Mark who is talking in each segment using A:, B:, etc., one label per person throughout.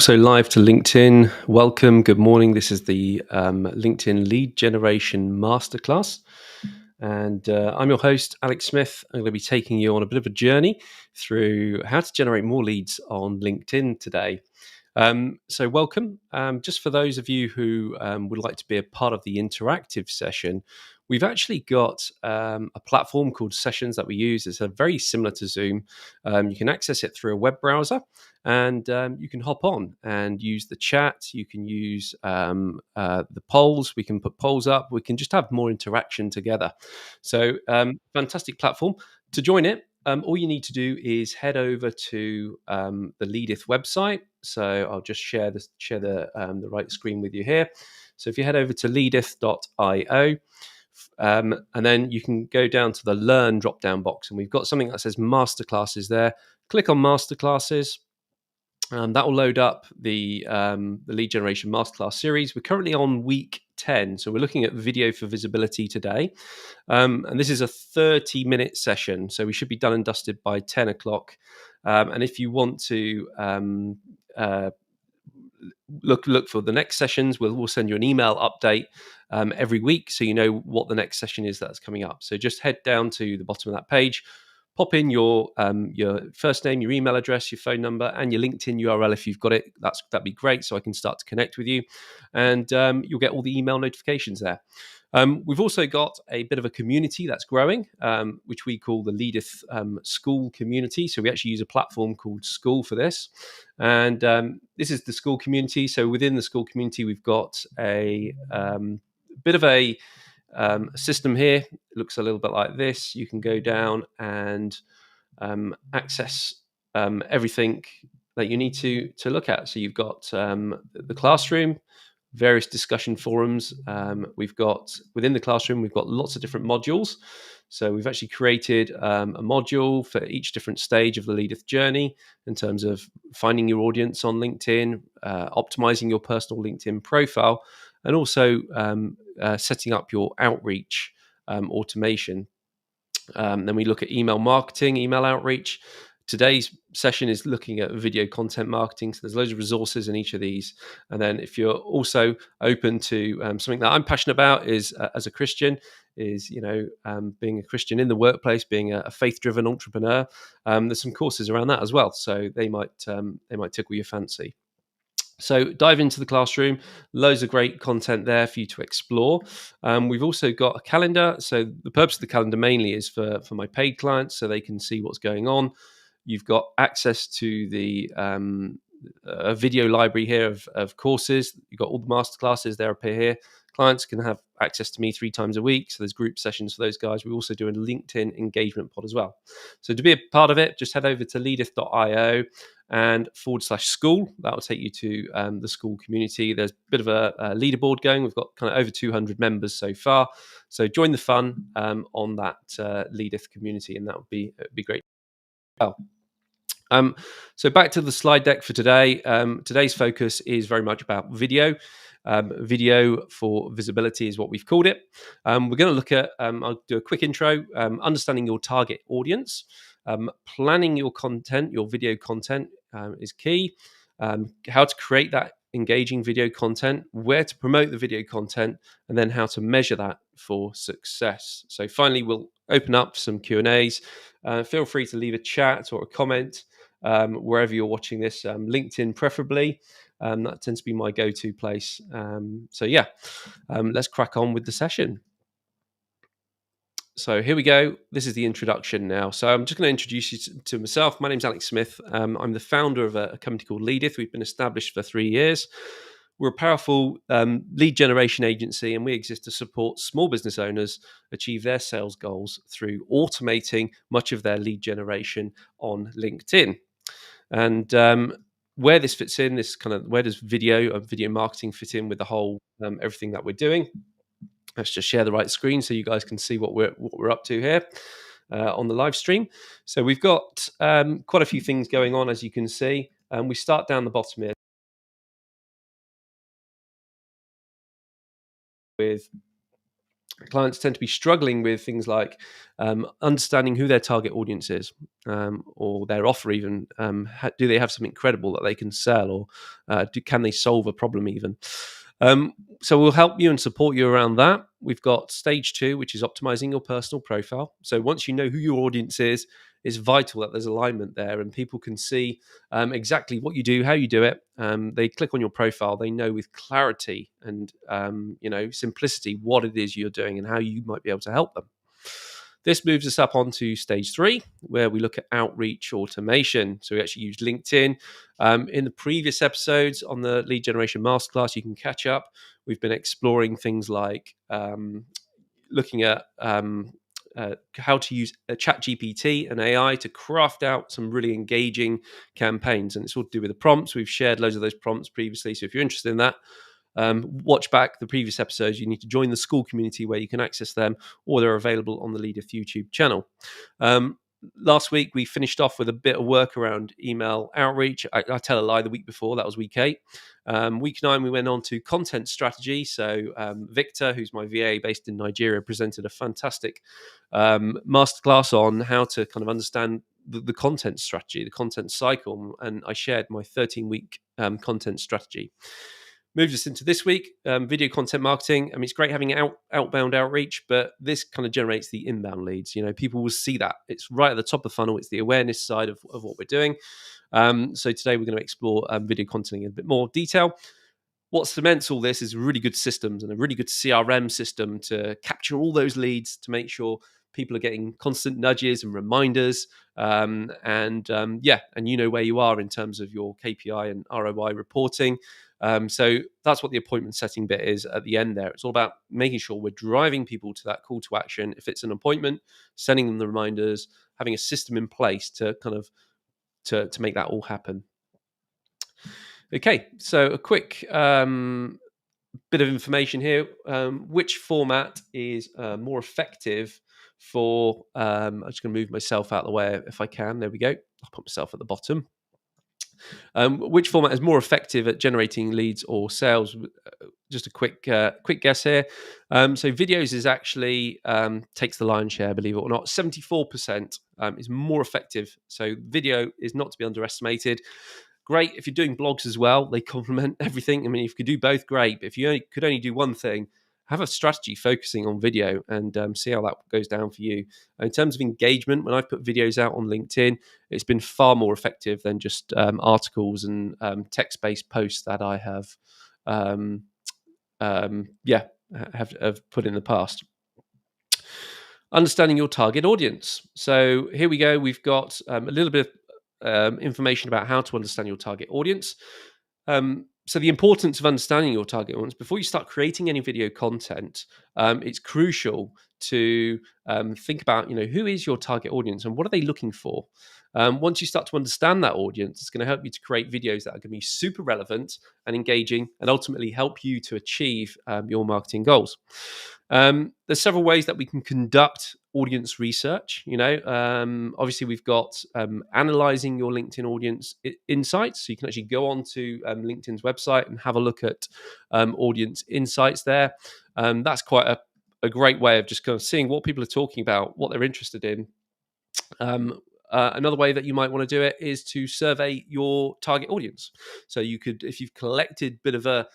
A: Also live to LinkedIn. Welcome. Good morning. This is the LinkedIn Lead Generation Masterclass. And I'm your host, Alex Smith. I'm going to be taking you on a bit of a journey through how to generate more leads on LinkedIn today. So welcome. Just for those of you who would like to be a part of the interactive session, we've actually got a platform called Sessions that we use. It's very similar to Zoom. You can access it through a web browser, and you can hop on and use the chat. You can use the polls. We can put polls up. We can just have more interaction together. So fantastic platform. To join it, all you need to do is head over to the Leadith website. So I'll just share the right screen with you here. So if you head over to leadith.io, and then you can go down to the Learn drop-down box, and we've got something that says Masterclasses there. Click on Masterclasses. That will load up the Lead Generation Masterclass series. We're currently on week 10, so we're looking at video for visibility today. And this is a 30-minute session, so we should be done and dusted by 10 o'clock. And if you want to look for the next sessions, we'll send you an email update every week, so you know what the next session is that's coming up. So just head down to the bottom of that page, pop in your first name, your email address, your phone number, and your LinkedIn URL if you've got it. That'd be great, so I can start to connect with you, and you'll get all the email notifications there. We've also got a bit of a community that's growing, which we call the Leadith School community. So we actually use a platform called School for this. And this is the school community. So within the school community, we've got a bit of a system here. It looks a little bit like this. You can go down and access everything that you need to look at. So you've got the classroom, various discussion forums. We've got within the classroom, we've got lots of different modules. So we've actually created a module for each different stage of the Leadeth journey in terms of finding your audience on LinkedIn, optimizing your personal LinkedIn profile, and also setting up your outreach automation. Then we look at email marketing, email outreach. Today's session is looking at video content marketing. So there's loads of resources in each of these. And then if you're also open to something that I'm passionate about is as a Christian, is being a Christian in the workplace, being a faith-driven entrepreneur. There's some courses around that as well. So they might tickle your fancy. So dive into the classroom, loads of great content there for you to explore. We've also got a calendar. So the purpose of the calendar mainly is for my paid clients so they can see what's going on. You've got access to the a video library here of courses. You've got all the masterclasses there appear here. Clients can have access to me 3 times a week. So there's group sessions for those guys. We also do a LinkedIn engagement pod as well. So to be a part of it, just head over to leadith.io and /school. That will take you to the school community. There's a bit of a leaderboard going. We've got kind of over 200 members so far. So join the fun on that Leadith community, and that would be great. Well, so back to the slide deck for today. Today's focus is very much about video. Video for visibility is what we've called it. We're going to look at, I'll do a quick intro, understanding your target audience, planning your content, your video content is key, how to create that engaging video content, where to promote the video content, and then how to measure that for success. So finally, we'll open up some Q&As. Feel free to leave a chat or a comment wherever you're watching this, LinkedIn preferably. That tends to be my go-to place. Let's crack on with the session. So here we go. This is the introduction now. So I'm just going to introduce you to myself. My name's Alex Smith. I'm the founder of a company called Leadith. We've been established for 3 years. We're a powerful lead generation agency, and we exist to support small business owners achieve their sales goals through automating much of their lead generation on LinkedIn. And where this fits in, where does video marketing fit in with the whole everything that we're doing? Let's just share the right screen so you guys can see what we're up to here on the live stream. So we've got quite a few things going on, as you can see. We start down the bottom here with Clients tend to be struggling with things like understanding who their target audience is, or their offer even. Do they have something credible that they can sell, or can they solve a problem even? So we'll help you and support you around that. We've got stage 2, which is optimizing your personal profile. So once you know who your audience is, it's vital that there's alignment there and people can see exactly what you do, how you do it. They click on your profile, they know with clarity and simplicity what it is you're doing and how you might be able to help them. This moves us up onto stage 3, where we look at outreach automation. So we actually use LinkedIn. In the previous episodes on the Lead Generation Masterclass, you can catch up. We've been exploring things like looking at how to use a chat GPT and AI to craft out some really engaging campaigns. And it's all to do with the prompts. We've shared loads of those prompts previously. So if you're interested in that, watch back the previous episodes. You need to join the school community where you can access them, or they're available on the Leadeth YouTube channel. Last week, we finished off with a bit of work around email outreach. I tell a lie, the week before, that was week 8. Week 9, we went on to content strategy. So Victor, who's my VA based in Nigeria, presented a fantastic masterclass on how to kind of understand the content strategy, the content cycle. And I shared my 13-week content strategy. Moves us into this week, video content marketing. I mean, it's great having outbound outreach, but this kind of generates the inbound leads. People will see that. It's right at the top of the funnel. It's the awareness side of what we're doing. So today we're going to explore video content in a bit more detail. What cements all this is really good systems and a really good CRM system to capture all those leads, to make sure people are getting constant nudges and reminders. And you know where you are in terms of your KPI and ROI reporting. So that's what the appointment setting bit is at the end there. It's all about making sure we're driving people to that call to action. If it's an appointment, sending them the reminders, having a system in place to kind of to make that all happen. Okay, so a quick bit of information here. Which format is more effective for... I'm just going to move myself out of the way if I can. There we go. I'll put myself at the bottom. Which format is more effective at generating leads or sales? Just a quick guess here. So videos is actually takes the lion's share, believe it or not. 74% is more effective. So video is not to be underestimated. Great if you're doing blogs as well. They complement everything. I mean, if you could do both, great. But if you could only do one thing, have a strategy focusing on video and see how that goes down for you. In terms of engagement, when I've put videos out on LinkedIn, it's been far more effective than just articles and text-based posts that I have put in the past. Understanding your target audience. So here we go. We've got a little bit of information about how to understand your target audience. So the importance of understanding your target audience before you start creating any video content, it's crucial to think about, who is your target audience and what are they looking for? Once you start to understand that audience, it's going to help you to create videos that are going to be super relevant and engaging and ultimately help you to achieve your marketing goals. There's several ways that we can conduct audience research. Obviously we've got analyzing your LinkedIn audience insights. So you can actually go onto LinkedIn's website and have a look at audience insights there. That's quite a great way of just kind of seeing what people are talking about, what they're interested in. Another way that you might want to do it is to survey your target audience. So you could, if you've collected a bit of a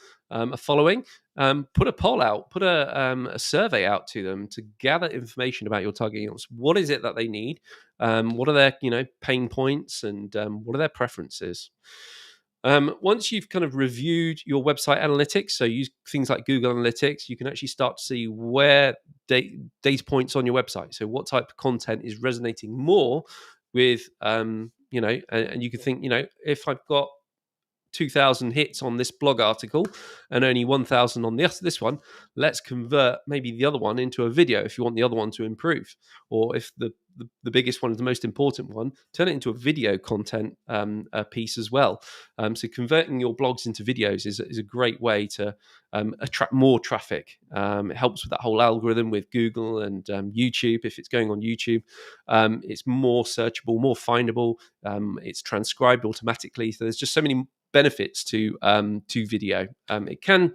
A: following, put a poll out, put a survey out to them to gather information about your target audience. What is it that they need? What are their pain points, and what are their preferences? Once you've kind of reviewed your website analytics, so use things like Google Analytics, you can actually start to see where data points on your website. So what type of content is resonating more with, and you can think, if I've got 2,000 hits on this blog article and only 1,000 on this one, let's convert maybe the other one into a video if you want the other one to improve. Or if the biggest one is the most important one, turn it into a video content piece as well. So converting your blogs into videos is a great way to attract more traffic. It helps with that whole algorithm with Google and YouTube. If it's going on YouTube, it's more searchable, more findable. It's transcribed automatically. So there's just so many benefits to video. It can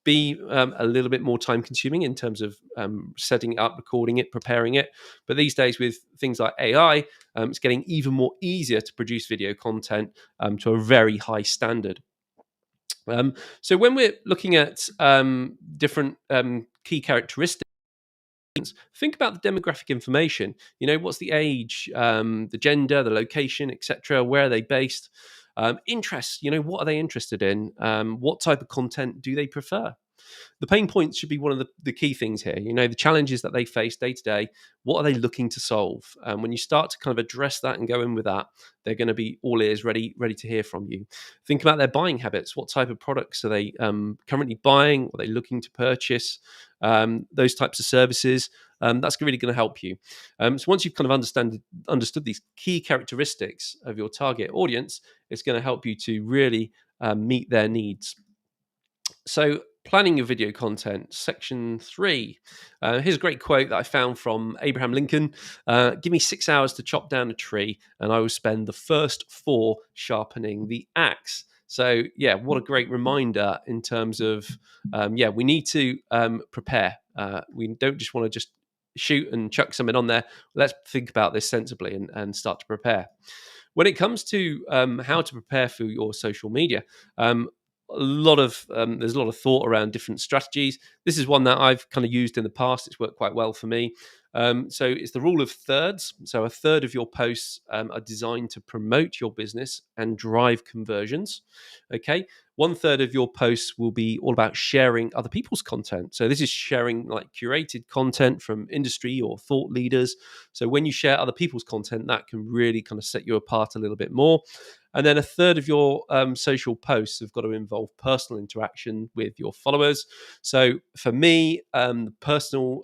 A: be a little bit more time consuming in terms of setting it up, recording it, preparing it. But these days with things like AI, it's getting even more easier to produce video content to a very high standard. So when we're looking at different key characteristics, think about the demographic information. What's the age, the gender, the location, etc. Where are they based? Interests. What are they interested in? What type of content do they prefer? The pain points should be one of the key things here. The challenges that they face day to day. What are they looking to solve? When you start to kind of address that and go in with that, they're going to be all ears, ready to hear from you. Think about their buying habits. What type of products are they currently buying? What are they looking to purchase? Those types of services. That's really going to help you. So once you've kind of understood these key characteristics of your target audience, it's going to help you to really meet their needs. So, planning your video content, section 3. Here's a great quote that I found from Abraham Lincoln. Give me 6 hours to chop down a tree, and I will spend the first 4 sharpening the axe. So, yeah, what a great reminder in terms of, we need to prepare. We don't just want to just shoot and chuck something on there. Let's think about this sensibly and start to prepare. When it comes to how to prepare for your social media, there's a lot of thought around different strategies. This is one that I've kind of used in the past. It's worked quite well for me. So it's the rule of thirds. So a third of your posts are designed to promote your business and drive conversions. Okay. 1/3 of your posts will be all about sharing other people's content. So this is sharing like curated content from industry or thought leaders. So when you share other people's content, that can really kind of set you apart a little bit more. And then 1/3 of your social posts have got to involve personal interaction with your followers. So for me, personal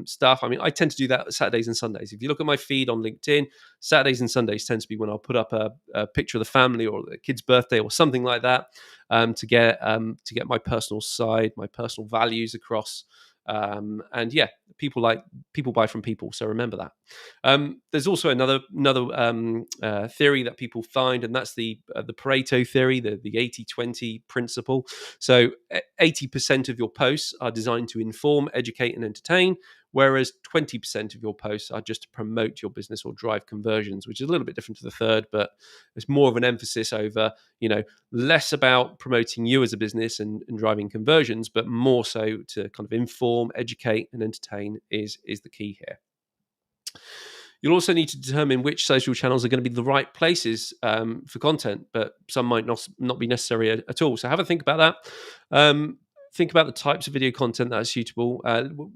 A: stuff, I tend to do that Saturdays and Sundays. If you look at my feed on LinkedIn, Saturdays and Sundays tends to be when I'll put up a picture of the family or the kid's birthday or something like that, to get my personal side, my personal values across. And yeah, people buy from people, so remember that. There's also another theory that people find, and that's the Pareto theory, the 80-20 principle. So 80% of your posts are designed to inform, educate, and entertain, whereas 20% of your posts are just to promote your business or drive conversions, which is a little bit different to the third, but it's more of an emphasis over, less about promoting you as a business and driving conversions, but more so to kind of inform, educate, and entertain is the key here. You'll also need to determine which social channels are going to be the right places for content, but some might not be necessary at all. So have a think about that. Think about the types of video content that are suitable.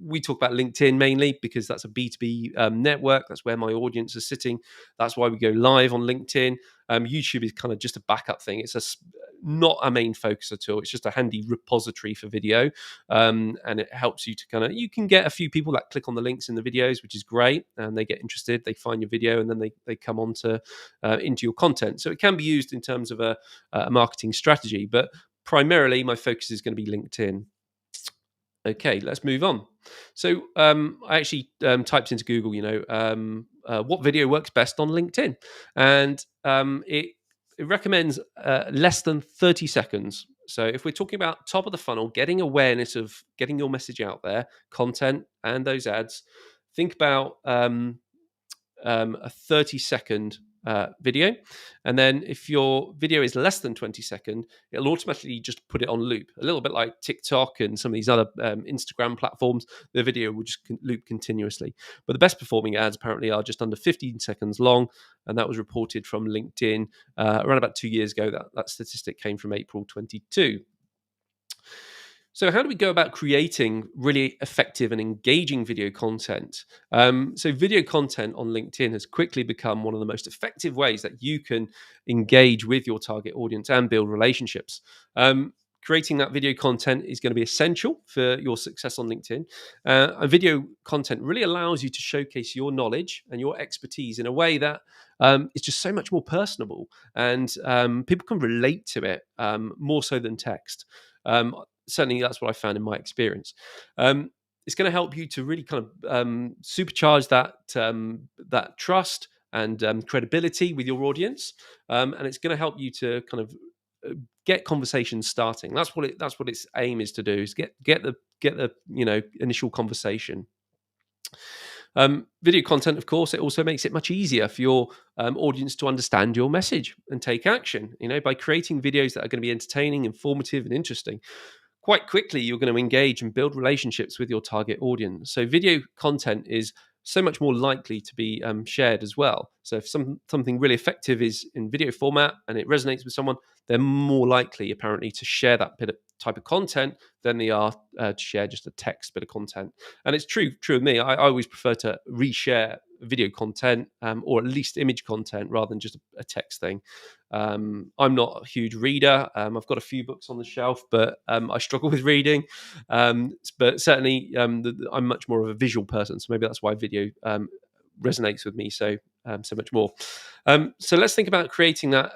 A: We talk about LinkedIn mainly because that's a B2B network. That's where my audience is sitting. That's why we go live on LinkedIn. YouTube is kind of just a backup thing. It's not a main focus at all. It's just a handy repository for video. And it helps you to you can get a few people that click on the links in the videos, which is great. And they get interested, they find your video, and then they come on to into your content. So it can be used in terms of a marketing strategy, but primarily my focus is going to be LinkedIn. Okay, let's move on. So I actually typed into Google, what video works best on LinkedIn, and it recommends less than 30 seconds. So if we're talking about top of the funnel, getting awareness of getting your message out there, content and those ads, think about a 30-second video. And then if your video is less than 20 seconds, it'll automatically just put it on loop, a little bit like TikTok and some of these other Instagram platforms. The video will just loop continuously. But the best performing ads apparently are just under 15 seconds long. And that was reported from LinkedIn around about 2 years ago. That statistic came from April 22. So how do we go about creating really effective and engaging video content? So video content on LinkedIn has quickly become one of the most effective ways that you can engage with your target audience and build relationships. Creating that video content is going to be essential for your success on LinkedIn. And video content really allows you to showcase your knowledge and your expertise in a way that is just so much more personable, and people can relate to it more so than text. Certainly, that's what I found in my experience. It's going to help you to really kind of supercharge that trust and credibility with your audience, and it's going to help you to kind of get conversations starting. That's what its aim is to do, is get the initial conversation. Video content, of course, it also makes it much easier for your audience to understand your message and take action. By creating videos that are going to be entertaining, informative, and interesting, quite quickly you're going to engage and build relationships with your target audience. So video content is so much more likely to be shared as well. So if something really effective is in video format and it resonates with someone, they're more likely apparently to share that type of content than they are to share just a text bit of content. And it's true of me. I always prefer to reshare video content or at least image content rather than just a text thing. I'm not a huge reader. I've got a few books on the shelf, but I struggle with reading. But certainly, I'm much more of a visual person, so maybe that's why video resonates with me so much more. So let's think about creating that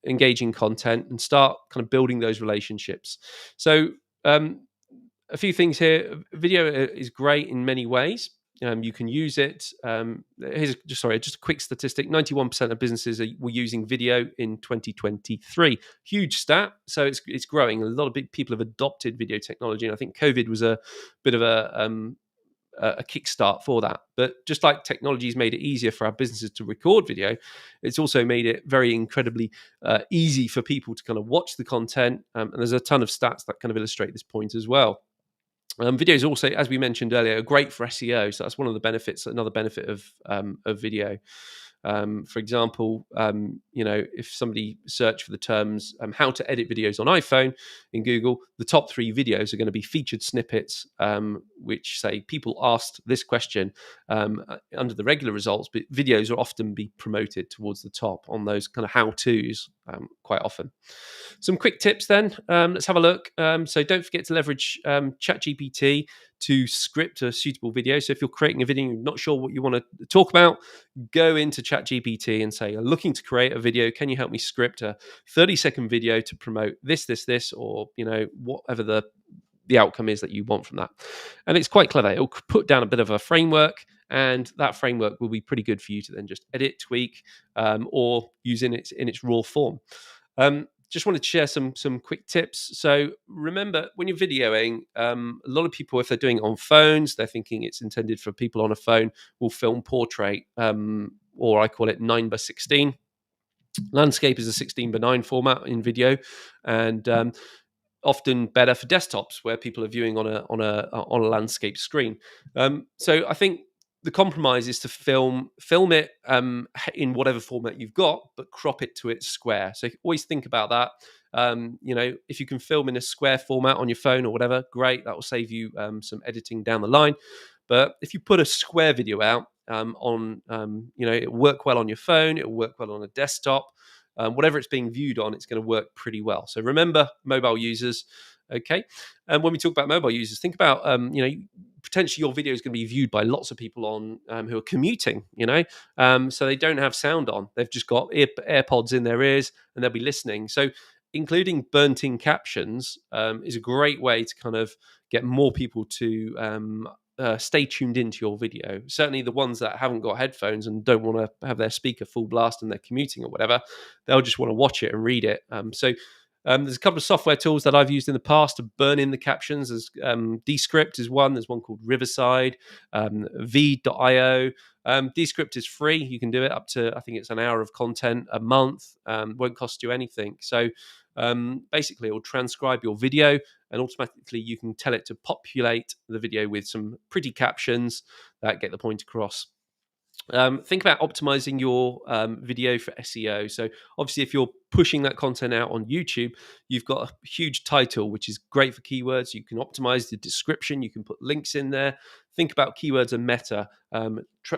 A: engaging content and start kind of building those relationships. So a few things here. Video is great in many ways. You can use it. Here's just a quick statistic: 91% of businesses were using video in 2023. Huge stat. So it's growing. A lot of big people have adopted video technology, and I think COVID was a bit of a kickstart for that. But just like technology's made it easier for our businesses to record video, it's also made it very incredibly easy for people to kind of watch the content. And there's a ton of stats that kind of illustrate this point as well. Video is also, as we mentioned earlier, great for SEO. So that's one of the benefits. Another benefit of video. For example, if somebody search for the terms how to edit videos on iPhone in Google, the top 3 videos are going to be featured snippets, which say people asked this question under the regular results, but videos are often be promoted towards the top on those kind of how-tos quite often. Some quick tips then. Let's have a look. So don't forget to leverage ChatGPT to script a suitable video. So if you're creating a video and you're not sure what you want to talk about, go into ChatGPT and say, I'm looking to create a video. Can you help me script a 30-second video to promote this, or, whatever the outcome is that you want from that. And it's quite clever. It'll put down a bit of a framework, and that framework will be pretty good for you to then just edit, tweak, or use in its raw form. Just wanted to share some quick tips. So remember, when you're videoing, a lot of people, if they're doing it on phones, they're thinking it's intended for people on a phone, will film portrait, or I call it 9:16. Landscape is a 16:9 format in video, and often better for desktops where people are viewing on a landscape screen. So I think the compromise is to film it in whatever format you've got, but crop it to its square. So always think about that. If you can film in a square format on your phone or whatever, great. That will save you some editing down the line. But if you put a square video out it'll work well on your phone. It'll work well on a desktop. Whatever it's being viewed on, it's going to work pretty well. So remember, mobile users. Okay. And when we talk about mobile users, think about, potentially your video is going to be viewed by lots of people on who are commuting, so they don't have sound on. They've just got AirPods in their ears and they'll be listening. So including burnt-in captions is a great way to kind of get more people to stay tuned into your video. Certainly the ones that haven't got headphones and don't want to have their speaker full blast and they're commuting or whatever, they'll just want to watch it and read it. There's a couple of software tools that I've used in the past to burn in the captions. There's Descript is one. There's one called Riverside, V.io. Descript is free. You can do it up to, I think it's an hour of content a month. Won't cost you anything. So basically, it will transcribe your video and automatically you can tell it to populate the video with some pretty captions that get the point across. Think about optimizing your video for SEO. So obviously, if you're pushing that content out on YouTube, you've got a huge title, which is great for keywords. You can optimize the description. You can put links in there. Think about keywords and meta.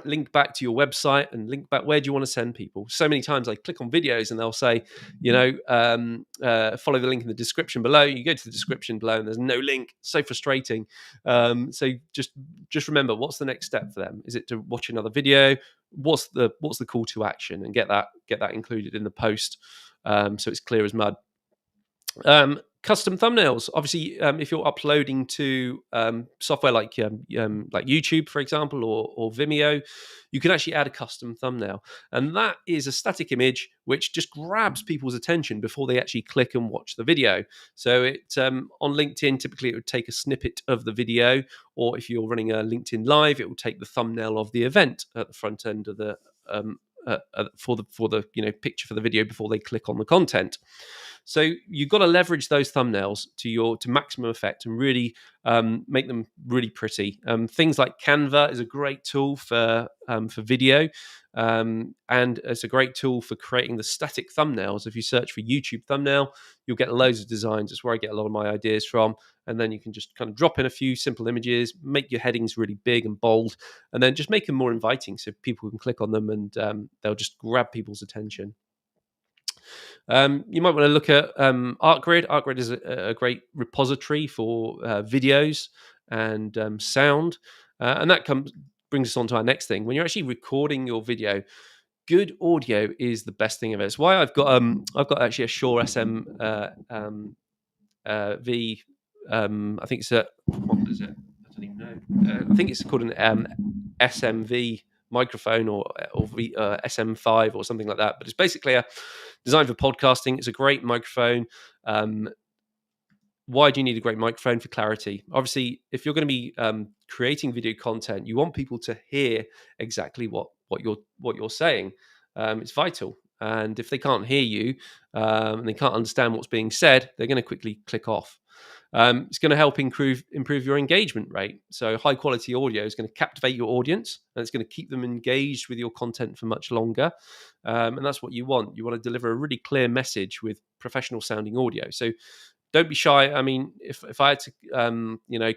A: Link back to your website and link back. Where do you want to send people? So many times I click on videos and they'll say, follow the link in the description below. You go to the description below and there's no link. So frustrating. So just remember, what's the next step for them? Is it to watch another video? What's the call to action, and get that included in the post, so it's clear as mud. Custom thumbnails. Obviously, if you're uploading to software like YouTube, for example, or Vimeo, you can actually add a custom thumbnail, and that is a static image which just grabs people's attention before they actually click and watch the video. So it on LinkedIn, typically it would take a snippet of the video, or if you're running a LinkedIn Live, it will take the thumbnail of the event at the front end of the for the picture for the video before they click on the content. So you've got to leverage those thumbnails to maximum effect and really make them really pretty. Things like Canva is a great tool for video, and it's a great tool for creating the static thumbnails. If you search for YouTube thumbnail, you'll get loads of designs. It's where I get a lot of my ideas from. And then you can just kind of drop in a few simple images, make your headings really big and bold, and then just make them more inviting so people can click on them and they'll just grab people's attention. You might want to look at ArtGrid. ArtGrid is a great repository for videos and sound, and that brings us on to our next thing. When you're actually recording your video, good audio is the best thing of it. It's why I've got actually a Shure SM V. I think it's what is it? I don't even know. I think it's called an SMV microphone or SM5 or something like that. But it's basically a designed for podcasting. It's a great microphone. Why do you need a great microphone? For clarity. Obviously, if you're going to be creating video content, you want people to hear exactly what you're saying. It's vital. And if they can't hear you and they can't understand what's being said, they're going to quickly click off. It's going to help improve your engagement rate. So high quality audio is going to captivate your audience, and it's going to keep them engaged with your content for much longer. And that's what you want. You want to deliver a really clear message with professional sounding audio. So don't be shy. I mean, if I had to,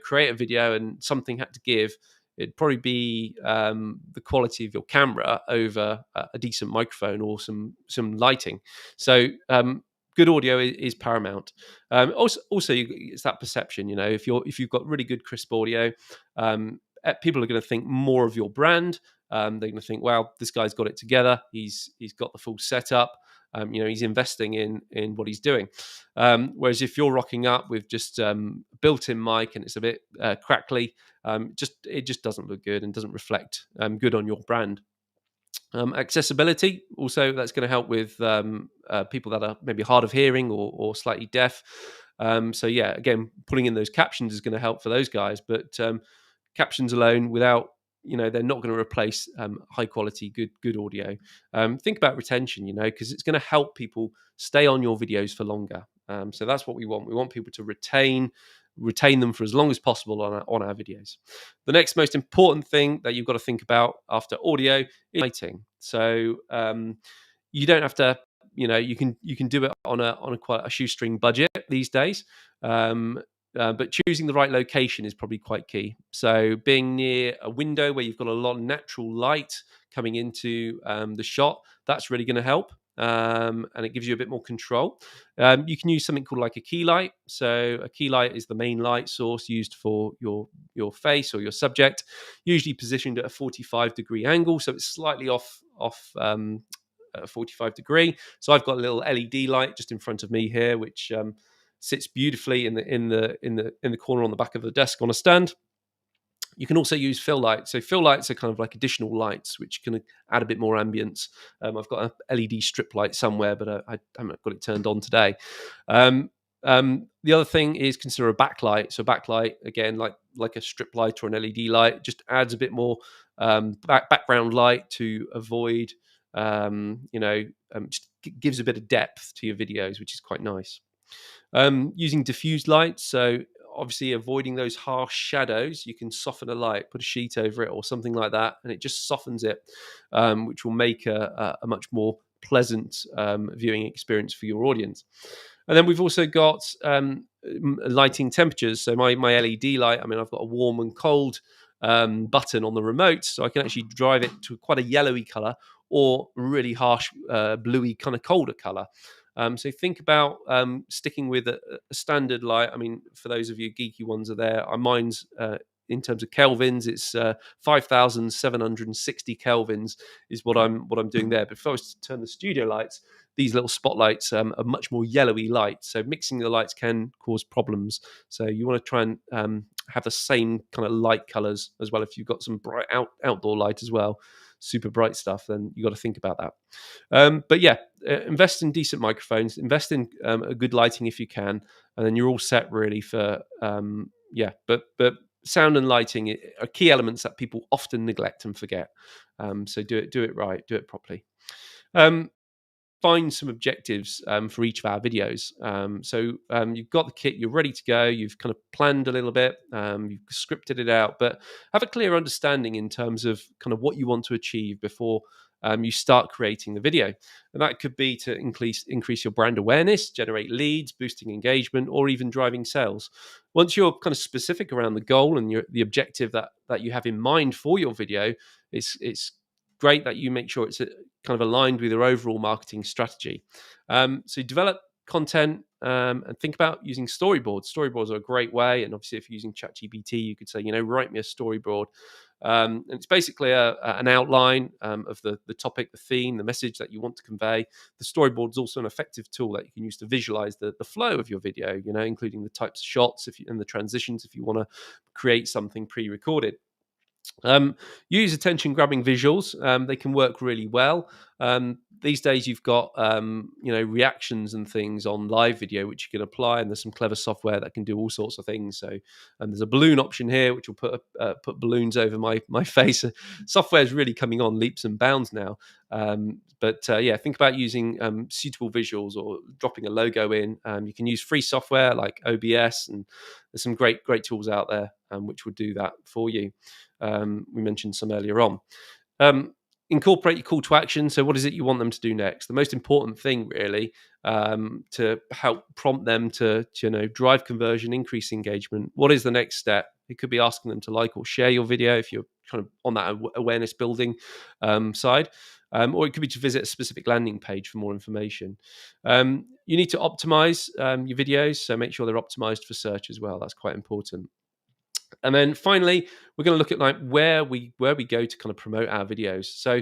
A: create a video and something had to give, it'd probably be the quality of your camera over a decent microphone or some lighting. So good audio is paramount. Also, it's that perception. If you've got really good crisp audio, people are going to think more of your brand. They're going to think, "Wow, this guy's got it together. He's got the full setup. He's investing in what he's doing." Whereas if you're rocking up with just built-in mic and it's a bit crackly, it just doesn't look good and doesn't reflect good on your brand. Accessibility, also, that's going to help with people that are maybe hard of hearing or slightly deaf. So yeah, again, putting in those captions is going to help for those guys. But captions alone, without they're not going to replace high quality, good audio. Think about retention, because it's going to help people stay on your videos for longer. So that's what we want. We want people to retain them for as long as possible on our videos. The next most important thing that you've got to think about after audio is lighting. So you don't have to, you can do it on a quite a shoestring budget these days. But choosing the right location is probably quite key. So being near a window where you've got a lot of natural light coming into the shot, that's really going to help. And it gives you a bit more control. You can use something called like a key light. So a key light is the main light source used for your face or your subject, usually positioned at a 45-degree angle. So it's slightly off a 45 degree. So I've got a little LED light just in front of me here, which sits beautifully in the corner on the back of the desk on a stand. You can also use fill lights. So fill lights are kind of like additional lights, which can add a bit more ambience. I've got a LED strip light somewhere, but I haven't got it turned on today. The other thing is consider a backlight. So backlight, again, like a strip light or an LED light, just adds a bit more background light to avoid, just gives a bit of depth to your videos, which is quite nice. Using diffused lights, so obviously avoiding those harsh shadows. You can soften a light, put a sheet over it or something like that, and it just softens it, which will make a much more pleasant viewing experience for your audience. And then we've also got lighting temperatures. So my LED light, I've got a warm and cold button on the remote, so I can actually drive it to quite a yellowy color or really harsh bluey kind of colder color. So think about sticking with a standard light. For those of you geeky ones are there. Mine's in terms of kelvins, it's 5,760 kelvins is what I'm doing there. But if I was to turn the studio lights, these little spotlights are much more yellowy light. So mixing the lights can cause problems. So you want to try and have the same kind of light colors as well. If you've got some bright outdoor light as well, super bright stuff, then you got to think about that. But yeah, invest in decent microphones, invest in a good lighting if you can, and then you're all set really for But sound and lighting are key elements that people often neglect and forget. So do it right, do it properly. Find some objectives for each of our videos. You've got the kit, you're ready to go, you've kind of planned a little bit, you've scripted it out, but have a clear understanding in terms of kind of what you want to achieve before you start creating the video. And that could be to increase your brand awareness, generate leads, boosting engagement, or even driving sales. Once you're kind of specific around the goal and the objective that you have in mind for your video, it's great that you make sure it's kind of aligned with your overall marketing strategy. So develop content and think about using storyboards. Storyboards are a great way. And obviously, if you're using ChatGPT, you could say, write me a storyboard. And it's basically an outline of the topic, the theme, the message that you want to convey. The storyboard is also an effective tool that you can use to visualize the flow of your video, including the types of shots and the transitions if you want to create something pre-recorded. Use attention grabbing visuals. They can work really well. These days you've got reactions and things on live video which you can apply, and there's some clever software that can do all sorts of things. So there's a balloon option here which will put balloons over my face. Software is really coming on leaps and bounds now. Think about using suitable visuals or dropping a logo in. You can use free software like OBS, and there's some great tools out there which will do that for you. We mentioned some earlier on. Incorporate your call to action. So what is it you want them to do next? The most important thing really to help prompt them to drive conversion, increase engagement. What is the next step? It could be asking them to like or share your video if you're kind of on that awareness building side. Or it could be to visit a specific landing page for more information. You need to optimize your videos. So make sure they're optimized for search as well. That's quite important. And then finally, we're going to look at where we go to kind of promote our videos. So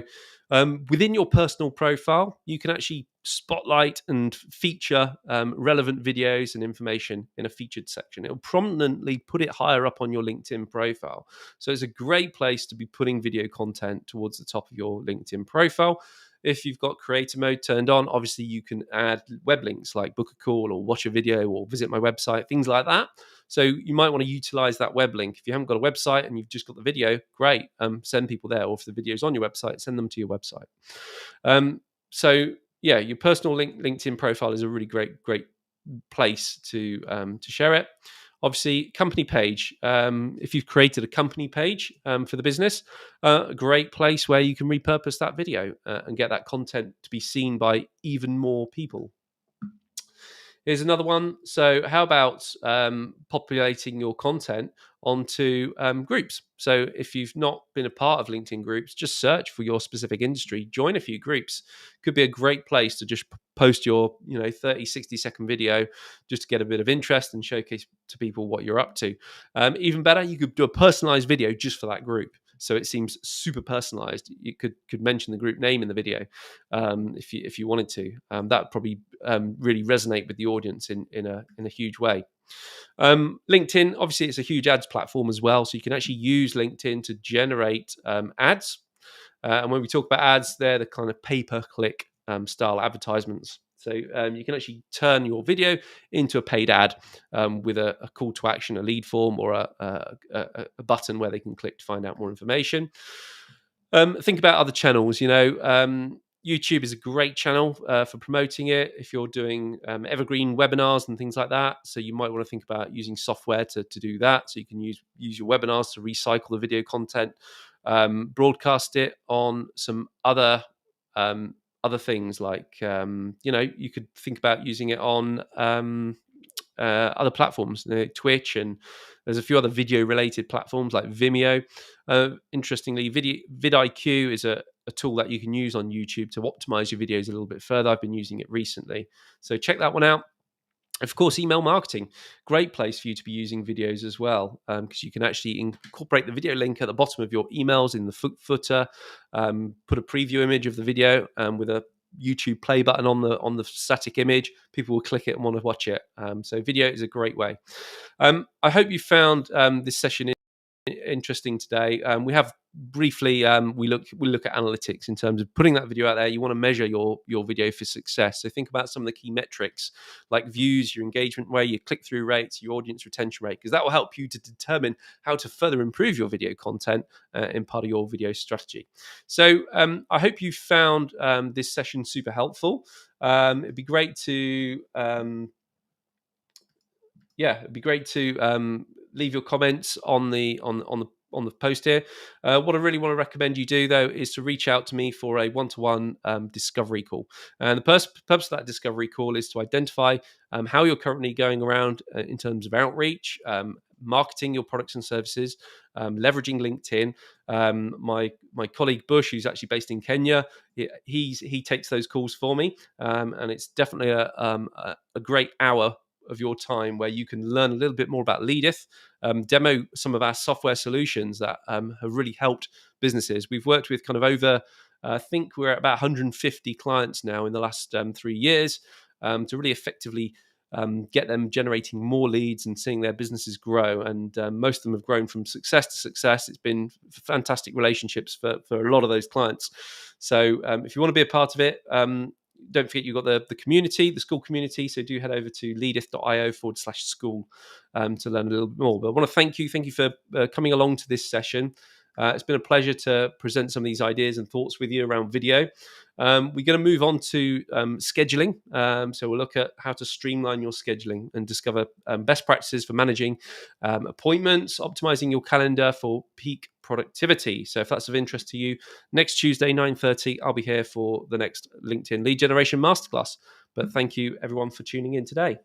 A: within your personal profile, you can actually spotlight and feature relevant videos and information in a featured section. It'll prominently put it higher up on your LinkedIn profile. So it's a great place to be putting video content towards the top of your LinkedIn profile. If you've got creator mode turned on, obviously you can add web links like book a call or watch a video or visit my website, things like that. So you might want to utilize that web link. If you haven't got a website and you've just got the video, great. Send people there. Or if the video's on your website, send them to your website. Your personal LinkedIn profile is a really great place to share it. Obviously, company page. If you've created a company page for the business, a great place where you can repurpose that video and get that content to be seen by even more people. Here's another one. So how about populating your content onto groups? So if you've not been a part of LinkedIn groups, just search for your specific industry, join a few groups. Could be a great place to just post your 30, 60-second video just to get a bit of interest and showcase to people what you're up to. Even better, you could do a personalized video just for that group. So it seems super personalized. You could mention the group name in the video if you wanted to. That would probably really resonate with the audience in a huge way. LinkedIn, obviously, it's a huge ads platform as well. So you can actually use LinkedIn to generate ads. And when we talk about ads, they're the kind of pay-per-click style advertisements. So you can actually turn your video into a paid ad with a call to action, a lead form, or a button where they can click to find out more information. Think about other channels. YouTube is a great channel for promoting it if you're doing evergreen webinars and things like that. So you might want to think about using software to do that. So you can use your webinars to recycle the video content, broadcast it on some other things like you could think about using it on other platforms, Twitch, and there's a few other video related platforms like Vimeo. Interestingly, vidIQ is a tool that you can use on YouTube to optimize your videos a little bit further. I've been using it recently, so check that one out. Of course, email marketing, great place for you to be using videos as well, because you can actually incorporate the video link at the bottom of your emails in the footer, put a preview image of the video with a YouTube play button on the static image, people will click it and want to watch it. So video is a great way. I hope you found this session interesting today. We have briefly we look at analytics in terms of putting that video out there. You want to measure your video for success. So think about some of the key metrics like views, your engagement rate, your click-through rates, your audience retention rate, because that will help you to determine how to further improve your video content in part of your video strategy. So I hope you found this session super helpful. It'd be great to it'd be great to leave your comments on the post here. What I really want to recommend you do, though, is to reach out to me for a one-to-one discovery call. And the purpose of that discovery call is to identify how you're currently going around in terms of outreach, marketing your products and services, leveraging LinkedIn. My colleague Bush, who's actually based in Kenya, he takes those calls for me, and it's definitely a great hour of your time where you can learn a little bit more about Leadith, demo some of our software solutions that have really helped businesses. We've worked with kind of over, I think we're at about 150 clients now in the last 3 years to really effectively get them generating more leads and seeing their businesses grow. And most of them have grown from success to success. It's been fantastic relationships for a lot of those clients. So if you want to be a part of it, don't forget you've got the community, the school community. So do head over to leadith.io/school to learn a little bit more. But I want to thank you. Thank you for coming along to this session. It's been a pleasure to present some of these ideas and thoughts with you around video. We're going to move on to scheduling. So we'll look at how to streamline your scheduling and discover best practices for managing appointments, optimizing your calendar for peak productivity. So if that's of interest to you, next Tuesday, 9:30, I'll be here for the next LinkedIn Lead Generation Masterclass. But thank you, everyone, for tuning in today.